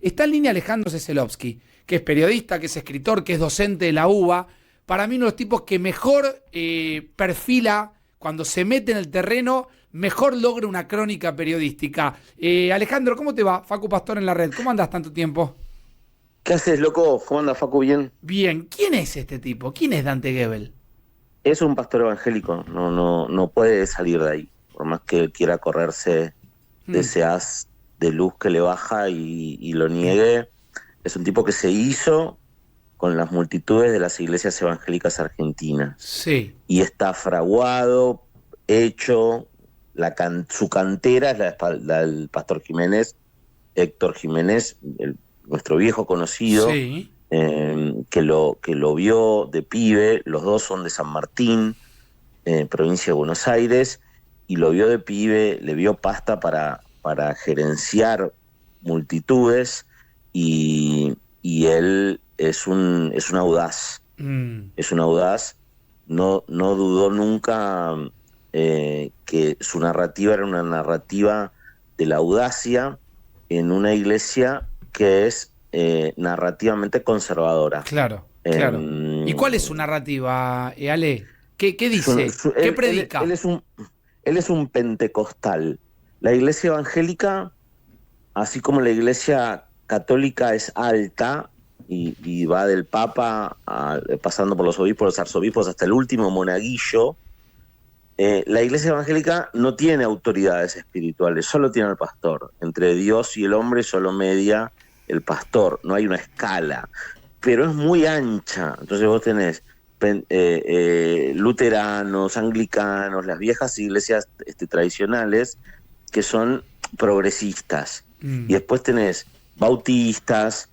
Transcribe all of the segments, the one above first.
Está en línea Alejandro Seselovsky, que es periodista, que es escritor, que es docente de la UBA. Para mí uno de los tipos que mejor perfila, cuando se mete en el terreno, mejor logra una crónica periodística. Alejandro, ¿cómo te va? Facu Pastor en la red. ¿Cómo andás tanto tiempo? ¿Qué haces, loco? ¿Cómo anda, Facu? ¿Bien? Bien. ¿Quién es este tipo? ¿Quién es Dante Gebel? Es un pastor evangélico, no puede salir de ahí, por más que quiera correrse de ese haz de luz que le baja y lo niegue. Es un tipo que se hizo con las multitudes de las iglesias evangélicas argentinas. Sí. Y está fraguado, hecho, su cantera es la del pastor Jiménez, Héctor Jiménez, nuestro viejo conocido. Sí. Que lo vio de pibe. Los dos son de San Martín, provincia de Buenos Aires, y lo vio de pibe, le vio pasta para gerenciar multitudes, y él es un audaz, es un audaz, no dudó nunca que su narrativa era una narrativa de la audacia en una iglesia que es narrativamente conservadora. Claro, claro. ¿Y cuál es su narrativa, Ale? ¿Qué dice? ¿Qué predica? Él es un pentecostal. La iglesia evangélica, así como la iglesia católica es alta y va del Papa pasando por los obispos, los arzobispos, hasta el último monaguillo, la iglesia evangélica no tiene autoridades espirituales, solo tiene al pastor. Entre Dios y el hombre solo media el pastor, no hay una escala, pero es muy ancha. Entonces vos tenés luteranos, anglicanos, las viejas iglesias tradicionales que son progresistas, y después tenés bautistas,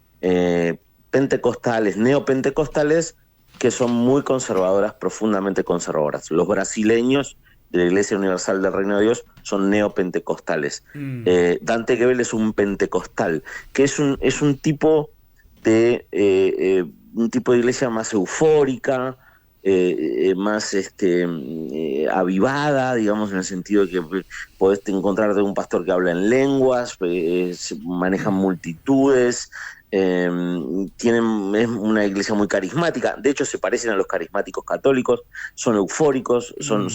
pentecostales, neopentecostales, que son muy conservadoras, profundamente conservadoras. Los brasileños de la Iglesia Universal del Reino de Dios son neopentecostales. Dante Gebel es un pentecostal, que es un tipo de iglesia más eufórica, más avivada, digamos, en el sentido de que podés encontrarte un pastor que habla en lenguas, manejan multitudes. Es una iglesia muy carismática. De hecho, se parecen a los carismáticos católicos. Son eufóricos, son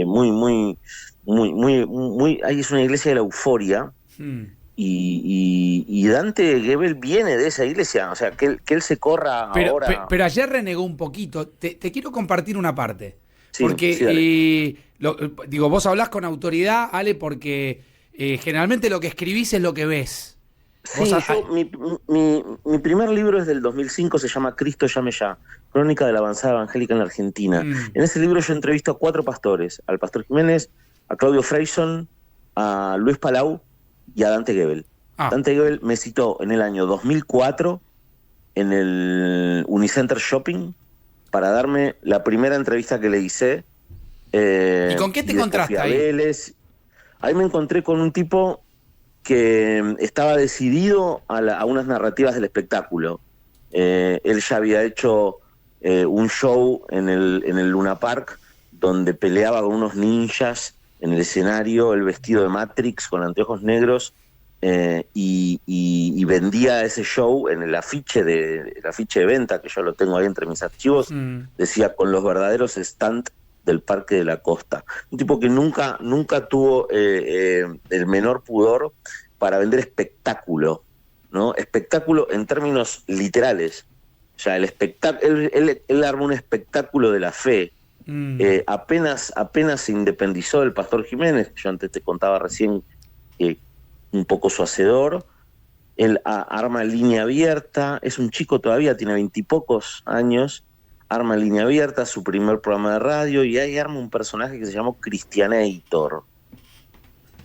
muy. Ahí es una iglesia de la euforia. Y Dante Gebel viene de esa iglesia. O sea, que él se corra ahora. Pero ayer renegó un poquito. Te quiero compartir una parte. Sí, porque, sí, vos hablás con autoridad, Ale, porque generalmente lo que escribís es lo que ves. Sí, mi primer libro es del 2005, se llama Cristo llame ya, crónica de la avanzada evangélica en la Argentina. En ese libro yo entrevisto a 4 pastores, al pastor Jiménez, a Claudio Freyson, a Luis Palau y a Dante Gebel. Dante Gebel me citó en el año 2004 en el Unicenter Shopping para darme la primera entrevista que le hice. ¿Y con qué te encontraste ahí? Ahí me encontré con un tipo que estaba decidido a unas narrativas del espectáculo. Él ya había hecho un show en el Luna Park, donde peleaba con unos ninjas en el escenario, el vestido de Matrix con anteojos negros, y vendía ese show en el afiche de venta, que yo lo tengo ahí entre mis archivos, decía: con los verdaderos stand del Parque de la Costa. Un tipo que nunca tuvo el menor pudor para vender espectáculo, ¿no? Espectáculo en términos literales. O sea, él armó un espectáculo de la fe. Apenas se independizó del pastor Jiménez, yo antes te contaba recién un poco su hacedor. Él arma Línea Abierta, es un chico todavía, tiene 20 y pocos años, arma Línea Abierta, su primer programa de radio, y ahí arma un personaje que se llamó Cristianator.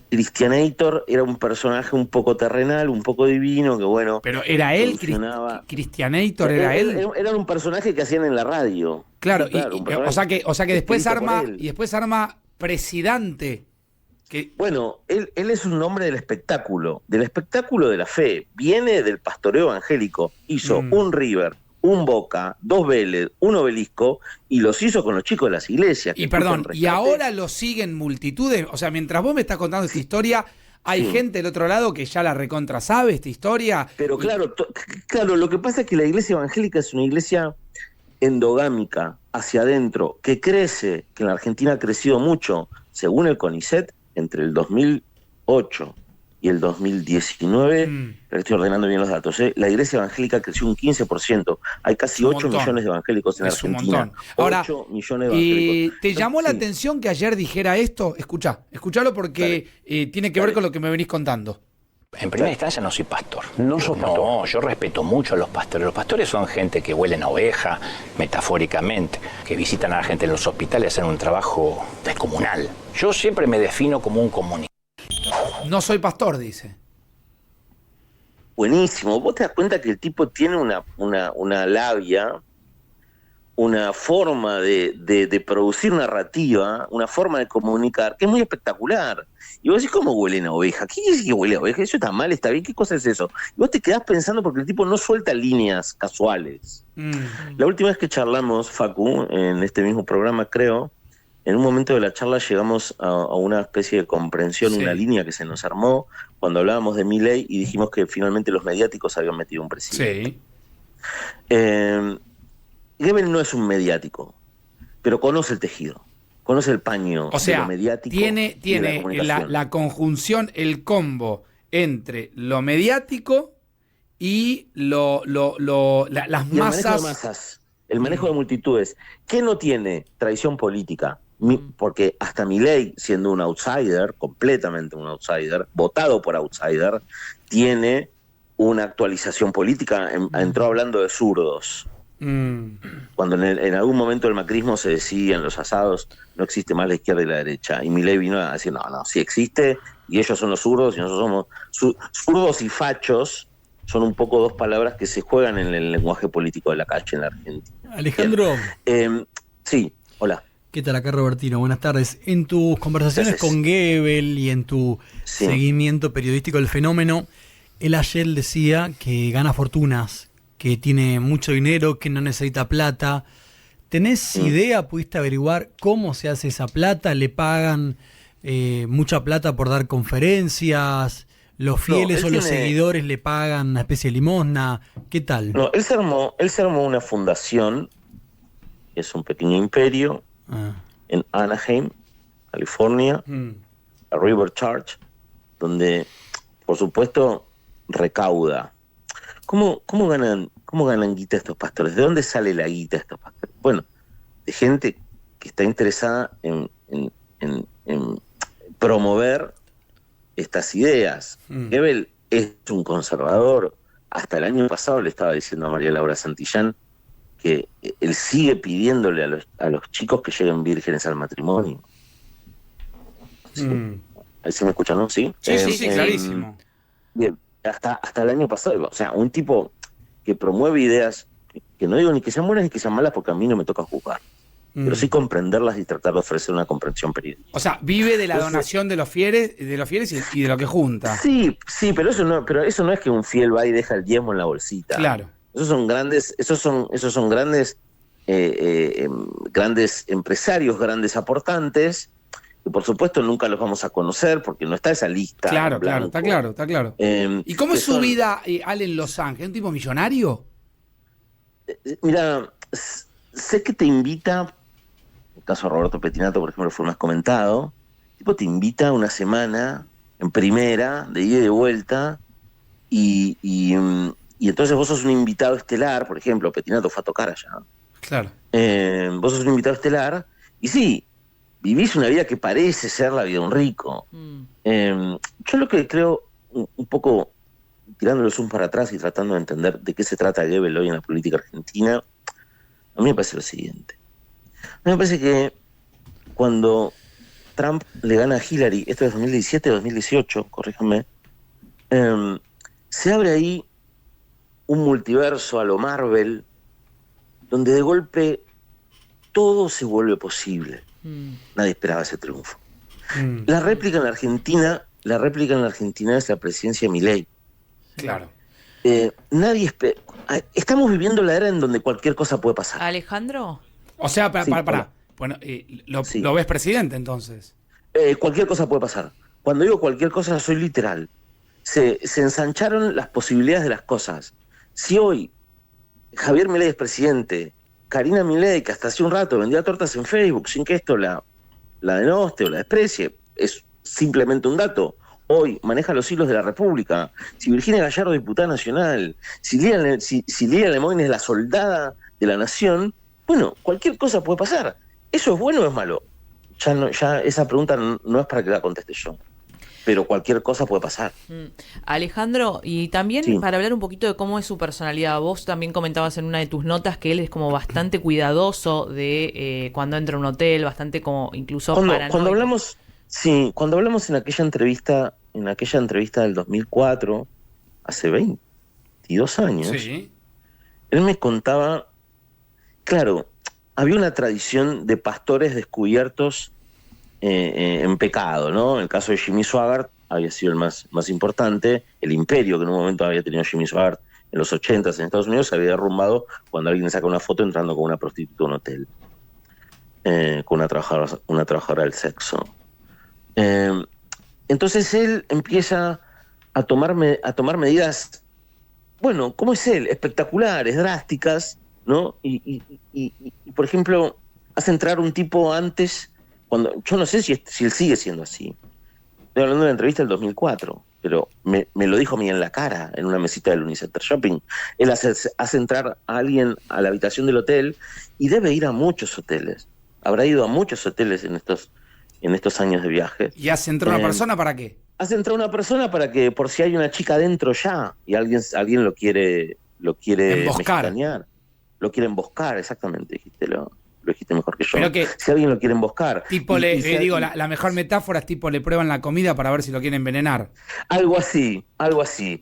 Cristianator era un personaje un poco terrenal, un poco divino, que bueno... Pero ¿era él? ¿Cristianator era él? Era un personaje que hacían en la radio. Claro, sí, claro, o sea que después arma Presidente. Bueno, él es un hombre del espectáculo de la fe. Viene del pastoreo evangélico. Hizo un River, un Boca, 2 Vélez, un Obelisco, y los hizo con los chicos de las iglesias. Y perdón, y ahora lo siguen multitudes. O sea, mientras vos me estás contando esta historia, Hay gente del otro lado que ya la recontra sabe esta historia. Pero claro, claro, lo que pasa es que la iglesia evangélica es una iglesia endogámica, hacia adentro, que crece, que en la Argentina ha crecido mucho, según el CONICET, entre el 2008 y el 2019, estoy ordenando bien los datos, la iglesia evangélica creció un 15%. Hay casi 8 millones de evangélicos en Argentina. Un montón. Ahora, 8 millones de evangélicos. ¿te llamó la atención que ayer dijera esto? Escuchalo porque tiene que ver con lo que me venís contando. En primera instancia no soy pastor. ¿No sos pastor? No, yo respeto mucho a los pastores. Los pastores son gente que huelen a oveja, metafóricamente, que visitan a la gente en los hospitales y hacen un trabajo descomunal. Yo siempre me defino como un comunicador. No soy pastor, dice. Buenísimo. Vos te das cuenta que el tipo tiene una labia, una forma de producir narrativa, una forma de comunicar, que es muy espectacular. Y vos decís, ¿cómo huelen a oveja? ¿Qué es que huele a oveja? ¿Eso está mal? ¿Está bien? ¿Qué cosa es eso? Y vos te quedás pensando porque el tipo no suelta líneas casuales. La última vez que charlamos, Facu, en este mismo programa, creo, en un momento de la charla llegamos a una especie de comprensión, una línea que se nos armó cuando hablábamos de Milei y dijimos que finalmente los mediáticos habían metido un presidente. Goebbels no es un mediático, pero conoce el tejido, conoce el paño de lo mediático. Tiene la conjunción, el combo entre lo mediático y las masas. El manejo de multitudes. ¿Qué no tiene? Tradición política. Porque hasta Milei, siendo un outsider, completamente un outsider, votado por outsider, tiene una actualización política. Entró hablando de zurdos. Cuando en algún momento el macrismo se decía en los asados, no existe más la izquierda y la derecha. Y Milei vino a decir, no, sí existe, y ellos son los zurdos, y nosotros somos... Zurdos y fachos son un poco dos palabras que se juegan en el lenguaje político de la calle en la Argentina. Alejandro. Sí, hola. ¿Qué tal? Acá Robertino, buenas tardes. En tus conversaciones con Goebbels y en tu seguimiento periodístico del fenómeno, él ayer decía que gana fortunas, que tiene mucho dinero, que no necesita plata. ¿Tenés idea, pudiste averiguar cómo se hace esa plata? ¿Le pagan mucha plata por dar conferencias? ¿Los fieles o los seguidores le pagan una especie de limosna? ¿Qué tal? No, él se armó una fundación, es un pequeño imperio, en Anaheim, California, la River Church, donde, por supuesto, recauda. ¿Cómo ganan guita estos pastores? ¿De dónde sale la guita de estos pastores? Bueno, de gente que está interesada en promover estas ideas. Goebbels es un conservador. Hasta el año pasado le estaba diciendo a María Laura Santillán que él sigue pidiéndole a los chicos que lleguen vírgenes al matrimonio. ¿Sí? Ahí se me escuchan, ¿no? Sí, clarísimo. Bien, hasta el año pasado, o sea, un tipo que promueve ideas que no digo ni que sean buenas ni que sean malas porque a mí no me toca juzgar, pero sí comprenderlas y tratar de ofrecer una comprensión periodística. O sea, vive de la donación de los fieles y de lo que junta. Sí, pero eso no es que un fiel va y deja el diezmo en la bolsita. Claro. Esos son grandes empresarios, grandes aportantes, que por supuesto nunca los vamos a conocer porque no está esa lista. Claro, está claro. ¿Y cómo es su vida, Ale, en Los Ángeles? ¿Un tipo millonario? Mira, sé que te invita, en el caso de Roberto Petinato, por ejemplo, fue más comentado, el tipo te invita una semana en primera, de ida y de vuelta, y entonces vos sos un invitado estelar, por ejemplo, Petinato fue a tocar allá. Claro. Vos sos un invitado estelar, y sí, vivís una vida que parece ser la vida de un rico. Yo lo que creo, un poco tirándolos un para atrás y tratando de entender de qué se trata Goebbels hoy en la política argentina, a mí me parece lo siguiente. A mí me parece que cuando Trump le gana a Hillary, esto es 2017-2018, corríjame, se abre ahí un multiverso a lo Marvel, donde de golpe todo se vuelve posible. Nadie esperaba ese triunfo. La réplica en la Argentina es la presidencia de Milei. Claro. Nadie espera. Estamos viviendo la era en donde cualquier cosa puede pasar. Alejandro. O sea, para. Bueno, ¿lo ves presidente entonces? Cualquier cosa puede pasar. cuando digo cualquier cosa soy literal. Se ensancharon las posibilidades de las cosas. Si hoy Javier Milei es presidente, Karina Milei, que hasta hace un rato vendía tortas en Facebook sin que esto la denoste o la desprecie, es simplemente un dato, hoy maneja los hilos de la República. Si Virginia Gallardo es diputada nacional, si Lía Lemoyne es la soldada de la nación, bueno, cualquier cosa puede pasar. ¿Eso es bueno o es malo? Ya esa pregunta no es para que la conteste yo. Pero cualquier cosa puede pasar. Alejandro, y también para hablar un poquito de cómo es su personalidad, vos también comentabas en una de tus notas que él es como bastante cuidadoso de cuando entra a un hotel, bastante como incluso paranoico. Cuando hablamos en aquella entrevista del 2004, hace 22 años, él me contaba, claro, había una tradición de pastores descubiertos en pecado, ¿no? En el caso de Jimmy Swaggart había sido el más importante. El imperio que en un momento había tenido Jimmy Swaggart en los 80s en Estados Unidos se había derrumbado cuando alguien saca una foto entrando con una prostituta a un hotel, con una trabajadora del sexo. Entonces él empieza a tomar medidas, bueno, ¿cómo es él? Espectaculares, drásticas, ¿no? Y por ejemplo, hace entrar un tipo antes. Yo no sé si él sigue siendo así. Estoy hablando de la entrevista del 2004, pero me lo dijo a mí en la cara, en una mesita del Unicenter Shopping. Él hace entrar a alguien a la habitación del hotel y debe ir a muchos hoteles. Habrá ido a muchos hoteles en estos años de viaje. ¿Y hace entrar una persona para qué? Hace entrar una persona para que, por si hay una chica adentro ya, y alguien lo quiere emboscar. Lo quiere emboscar, exactamente, lo dijiste mejor que yo. Pero que, si alguien lo quiere emboscar. Tipo la mejor metáfora es tipo le prueban la comida para ver si lo quieren envenenar. Algo así.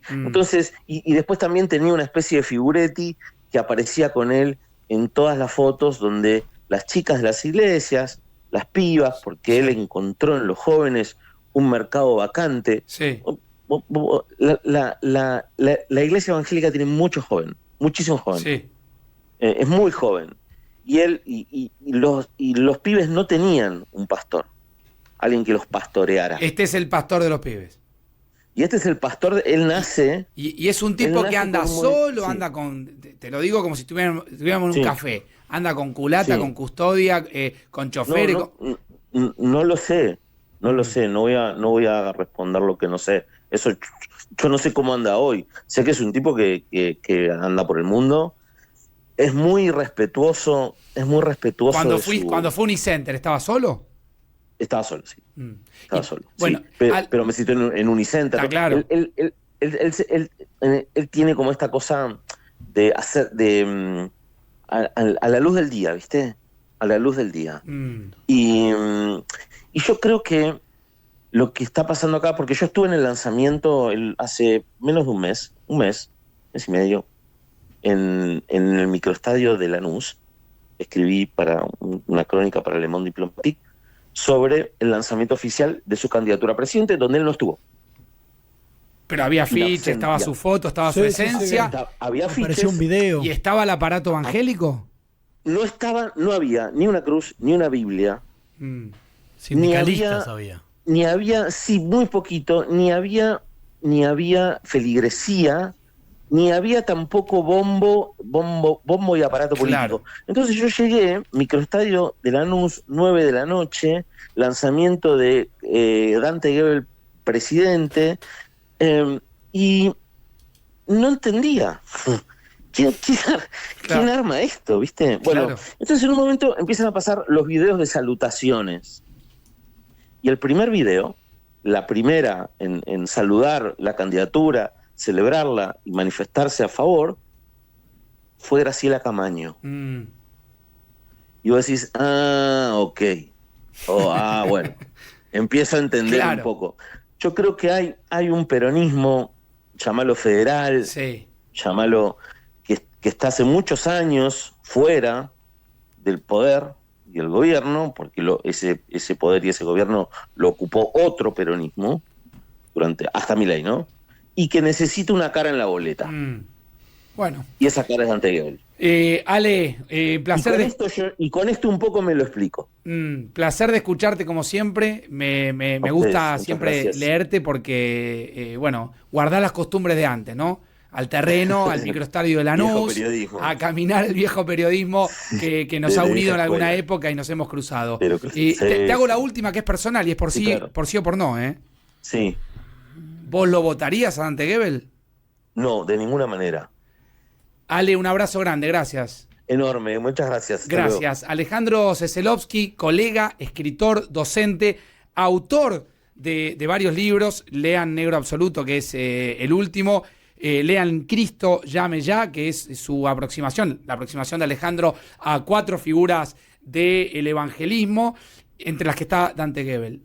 Entonces, y después también tenía una especie de figuretti que aparecía con él en todas las fotos donde las chicas de las iglesias, las pibas, porque él encontró en los jóvenes un mercado vacante. Sí. La iglesia evangélica tiene mucho joven, muchísimo joven. Sí. Es muy joven. Y él y los pibes no tenían un pastor, alguien que los pastoreara. Este es el pastor de los pibes. Y este es el pastor, él nace... Y es un tipo que anda solo, anda con... Te lo digo como si estuviéramos en un café. Anda con culata, con custodia, con chofer. No lo sé, no voy a responder lo que no sé. Eso yo no sé cómo anda hoy. Sé que es un tipo que anda por el mundo. Es muy respetuoso. Cuando fue Unicenter, ¿estaba solo? Estaba solo, sí. Estaba solo. Bueno, sí. Pero me citó en Unicenter. Está claro. Él tiene como esta cosa de hacer a la luz del día, ¿viste? A la luz del día. Y yo creo que lo que está pasando acá, porque yo estuve en el lanzamiento hace menos de un mes y medio, en el microestadio de Lanús. Escribí para una crónica para Le Monde Diplomatique sobre el lanzamiento oficial de su candidatura a presidente, donde él no estuvo. Pero había afiches, estaba su foto, estaba su esencia. Había afiches. Apareció un video. ¿Y estaba el aparato evangélico? No había ni una cruz, ni una Biblia. Sindicalistas había. Ni había, sí, muy poquito, ni había feligresía, ni había tampoco bombo y aparato político. Entonces yo llegué, microestadio de Lanús, 9 de la noche, lanzamiento de Dante Gebel, presidente, y no entendía. ¿Quién arma esto, viste? Bueno, entonces en un momento empiezan a pasar los videos de salutaciones. Y el primer video, la primera en saludar la candidatura, celebrarla y manifestarse a favor, fue Graciela Camaño. Y vos decís, ok. Bueno. Empiezo a entender un poco. Yo creo que hay un peronismo, llamalo federal, llamalo que está hace muchos años fuera del poder y el gobierno, porque ese poder y ese gobierno lo ocupó otro peronismo, hasta Milei, ¿no? Y que necesita una cara en la boleta. Bueno. Y esa cara es Dante Gebel. Ale, placer y con esto un poco me lo explico. Placer de escucharte como siempre. Me gusta siempre gracias. leerte porque, guardar las costumbres de antes, ¿no? Al terreno, al microestadio de Lanús, a caminar el viejo periodismo que nos ha unido en alguna época y nos hemos cruzado. Te hago la última, que es personal y es por sí o por no, ¿eh? Sí. ¿Vos lo votarías a Dante Gebel? No, de ninguna manera. Ale, un abrazo grande, gracias. Enorme, muchas gracias. Gracias. Alejandro Seselovsky, colega, escritor, docente, autor de varios libros. Lean Negro Absoluto, que es el último. Lean Cristo, llame ya, que es su aproximación, la aproximación de Alejandro a 4 figuras del evangelismo, entre las que está Dante Gebel.